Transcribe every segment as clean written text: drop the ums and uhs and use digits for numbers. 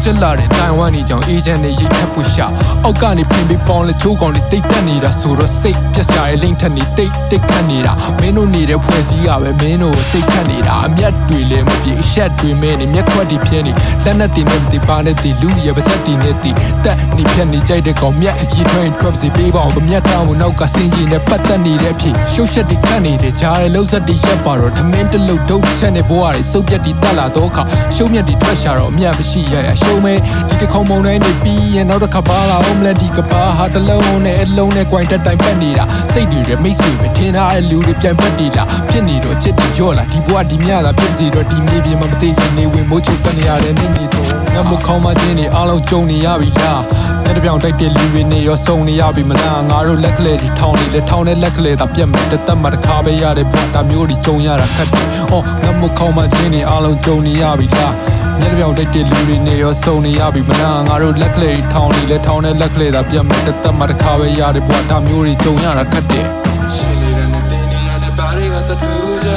ချက်လာတဲ့တိုင်ဝမ်နေကြောင်အေဂျင့်တွေရိတ်ထပ်ပွရှာအောက်ကနေပြင်ပြီးပေါင်းလဲချိုးကောင်တွေတိတ်တက်နေတာဆိုတော့စိတ်ပြက်စရာရဲ့လိမ့်ထက်နေတိတ်ခတ်နေတာမင်းတို့နေတဲ့ဖွဲ့စည်းကပဲမင်းတို့စိတ်ခတ်နေတာအမျက်တွေလည်းမပြေအရှက်တွေမဲနေမျက်ခွက်တွေပြင်းနေလက်နဲ့တင်နေဒီပါနဲ့ဒီလူရဲ့ပါစက်တီနဲ့ဒီတက်နေဖြတ်နေကြိုက်တဲ့ကောင်မြက်ရီထွင်း drop စီပေးပါအောင်မြက်တောင်းနောက်ကစင်ကြီးနဲ့ပတ်သက်နေတဲ့အဖြစ်ရှုပ်ရှက်တွေခတ်နေတဲ့ကြားရဲ့လုံးဆက်တွေရက်ပါတော့ထမင်းတလုတ်ဒုတ်ချက်နဲ့ဘွားတွေစုပ်ပြက်တွေတက်လာတော့ခါရှုံးမြက်တွေထွက်ရှာတော့အမျက်မရှိရရှုံးမဲဒီတခုံမုံတိုင်းနေပြီးရင်နောက်တစ်ခါပါလာအောင်မလဲဒီကပါဟာတလုံးနဲ့အလုံးနဲ့ quite တိုင်ပတ်နေတာစိတ်တွေရမိတ်ဆွေပဲထင်ထားတဲ့လူတွေပြန်ပတ်နေတာဖြစ်နေတော့ချစ်တွေရော့လာဒီဘွားဒီမြလာဖြစ်စီတော့ဒီမြေပြင်မှာမသိရင်နေဝင်မိုးချုပ်တက်နေရတဲ့နေနေတော့ငါမခေါင်းမချင်းနေအားလုံးကြုံနေရပြီလားလက်တပြောင်တိုက်တဲ့လူတွေနေရောစုံနေရပြီမလားငါတို့လက်ကလေးဒီထောင်းနေလေထောင်းတဲ့လက်ကလေးသာပြတ်မယ်တက်မှတစ်ခါပဲရတဲ့ဘွားဒါမျိုးတွေကြုံရတာခက်တယ်ဟောငါမခေါင်းမချင်းနေအားလုံးကြုံနေရပြီလားလက်တပြောင်တိုက်တဲ့လူတွေနေရောစုံနေရပြီမလားငါတို့လက်ကလေးထောင်းနေလေထောင်းတဲ့လက်ကလေးသာပြတ်မယ်တက်မှတစ်ခါပဲရတဲ့ဘွားဒါမျိုးတွေကြုံရတာခက်တယ်ရှင်နေတဲ့နေနေရတဲ့ဘာတွေကတတူကြ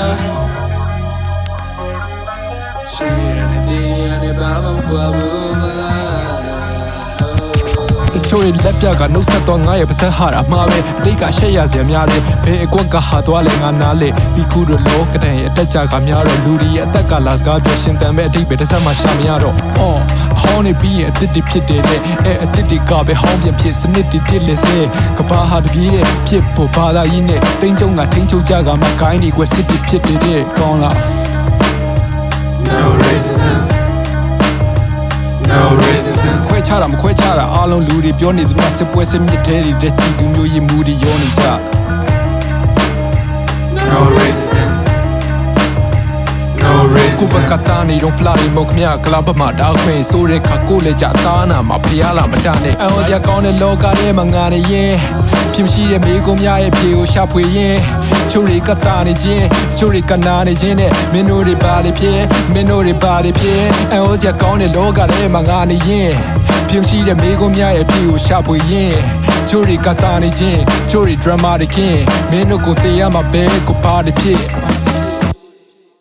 ရှင်နေတဲ့နေရတဲ့ဘာမှမကွာဘူးမလားချိုးရလက်ပြကနှုတ်ဆက်တော့ငါရဲ့ပါစက်ဟာတာမှာပဲအတိတ်ကရှက်ရစရာများတယ်ဘယ်အကွက်ကဟာသွားလဲငါနားလေပြီးခုတော့လောကတန်ရဲ့အတက်ကြကများတော့လူတွေရဲ့အသက်ကလာစကားပြောရှင်တန်မဲ့အတိတ်ပဲတစ်စက်မှရှာမရတော့အော်ဟောင်းနေပြီးရင်အတစ်တွေဖြစ်တယ်တဲ့အတစ်တွေကပဲဟောင်းပြန်ဖြစ်စနစ်တွေဖြစ်လေစေကဘာဟာတပြေးတဲ့ဖြစ်ဖို့ဘာသာကြီးနဲ့တင်းကျုံကထိန်းချုပ်ကြကမှဂိုင်းတွေကွစစ်တွေဖြစ်တဲ့ကောင်းလား No racism No racism ခွဲခြားတာမခွဲခြားတာအားလုံးလူတွေပြောနေသမျှစစ်ပွဲစစ်မြစ်သေးတွေချီတူမျိုးရည်မှုတွေရောနေကြ No racism No racism ကိုဘကတာနေတော့ fly မောက်ခမကလပ်မှာတောက်ခွင်ဆိုတဲ့ခါကိုလေကြတာနာမှာဖျားလာမတနဲ့အော်စရာကောင်းတဲ့လောကထဲမှာငါနေရင်ဖြစ်မရှိတဲ့မိကုံများရဲ့ဖြေကိုရှာဖွေရင်ချိုးရီကတာနေခြင်းချိုးရီကနာနေခြင်းနဲ့မင်းတို့တွေပါလေဖြစ်မင်းတို့တွေပါလေဖြစ်အော်စရာကောင်းတဲ့လောကထဲမှာငါနေရင်ဖြစ်မရှိတဲ့မိကုံများရဲ့ဖြေကိုရှာဖွေရင်ချိုးရီကတာနေခြင်းချိုးရီ drama တွေခင်မင်းတို့ကိုတေးရမှာပဲကိုပါလေဖြစ်